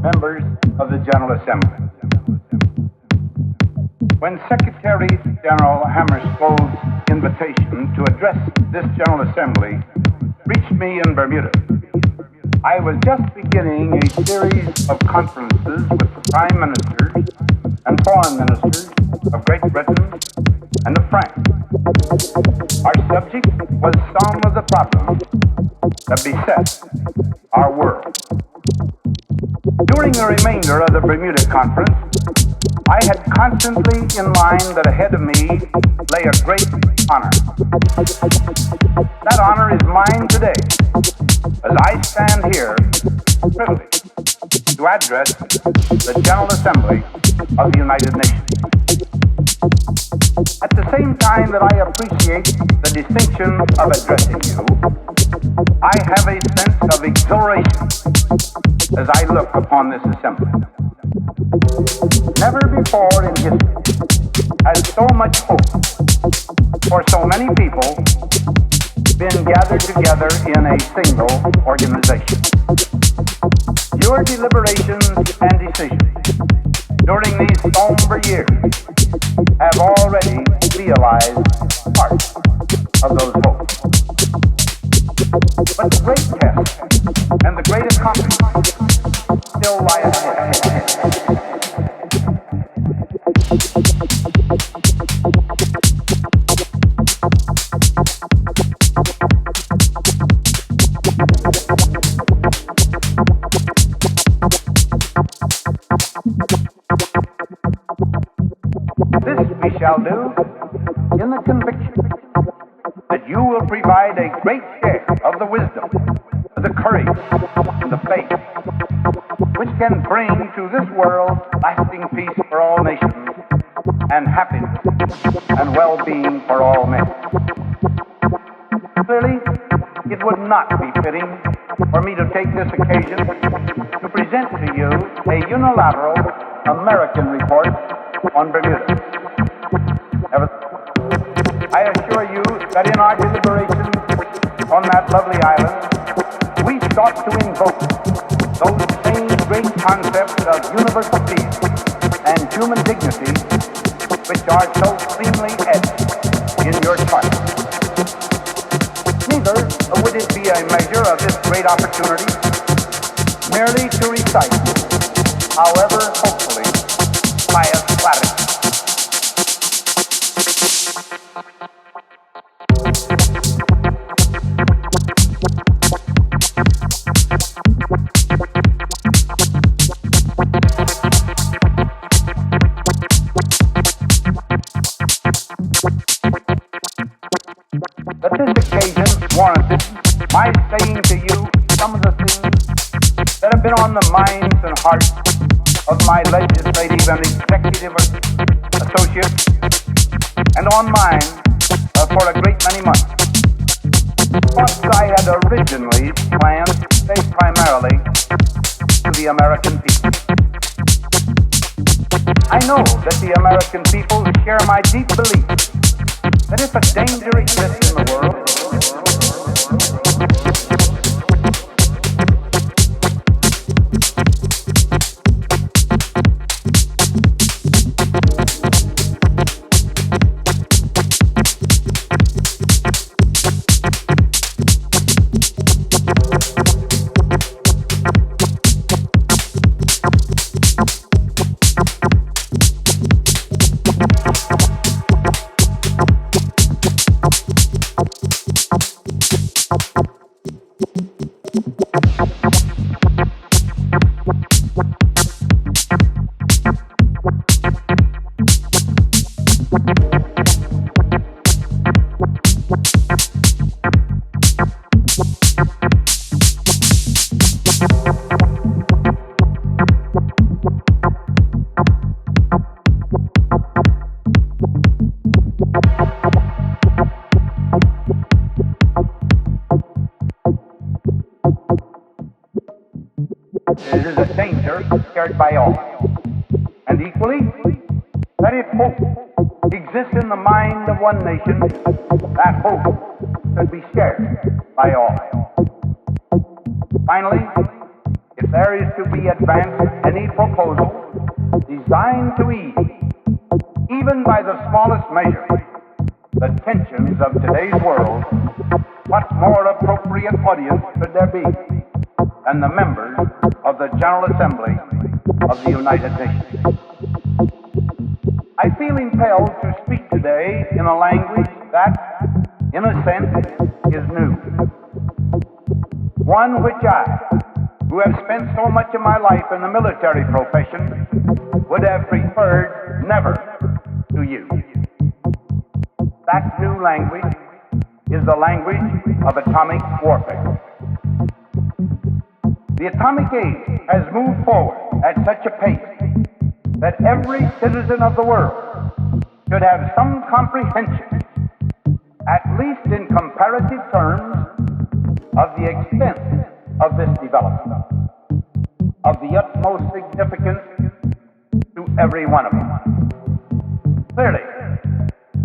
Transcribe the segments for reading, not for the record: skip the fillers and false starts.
members of the General Assembly. When Secretary General Hammarskjöld's invitation to address this General Assembly reached me in Bermuda, I was just beginning a series of conferences with the Prime Ministers and Foreign Ministers of Great Britain and of France. Our subject was some of the problems that beset our world. During the remainder of the Bermuda Conference, I had constantly in mind that ahead of me lay a great honor. That honor is mine today, as I stand here privileged to address the General Assembly of the United Nations. At the same time that I appreciate the distinction of addressing you, I have a sense of exhilaration as I look upon this assembly. Never before in history has so much hope for so many people been gathered together in a single organization. Your deliberations and decisions during these somber years have already realized part of those hopes. But the great test and the great accomplishment still lie ahead. This we shall do in the conviction that you will provide a great share of the wisdom, the courage, and the faith which can bring to this world lasting peace for all nations and happiness and well-being for all men. Clearly, it would not be fitting for me to take this occasion to present to you a unilateral American report on Bermuda. I assure you that in our deliberations on that lovely island, we sought to invoke those same great concepts of universal peace and human dignity which are so cleanly etched in your chart. Neither would it be a measure of this great opportunity merely to recite, however hopefully, pious platitudes. But this occasion warranted my saying to you some of the things that have been on the minds and hearts of my legislative and executive associates and on mine for a great many months. What I had originally planned to say primarily to the American people. I know that the American people share my deep belief that if a danger exists in the world, it is a danger shared by all. And equally, that if hope exists in the mind of one nation, that hope should be shared by all. Finally, it there is to be advanced any proposal designed to ease, even by the smallest measure, the tensions of today's world, what more appropriate audience could there be than the members of the General Assembly of the United Nations? I feel impelled to speak today in a language that, in a sense, is new. One which I, who have spent so much of my life in the military profession, would have preferred never to use. That new language is the language of atomic warfare. The atomic age has moved forward at such a pace that every citizen of the world should have some comprehension, at least in comparative terms, of the extent of this development, of the utmost significance to every one of us. Clearly,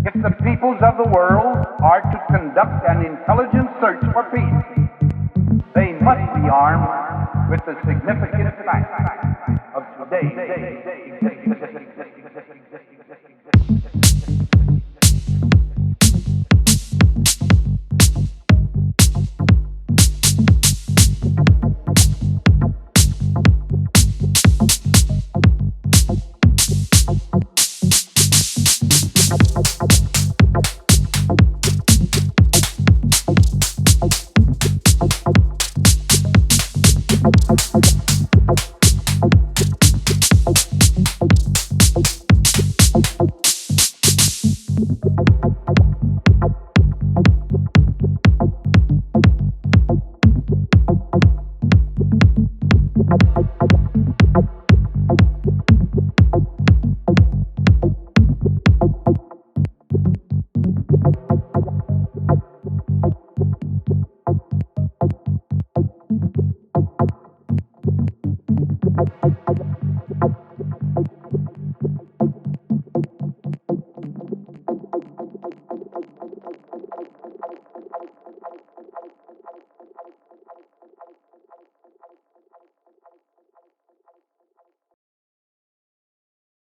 if the peoples of the world are to conduct an intelligent search for peace, they must be armed with the significant fact of today's existence.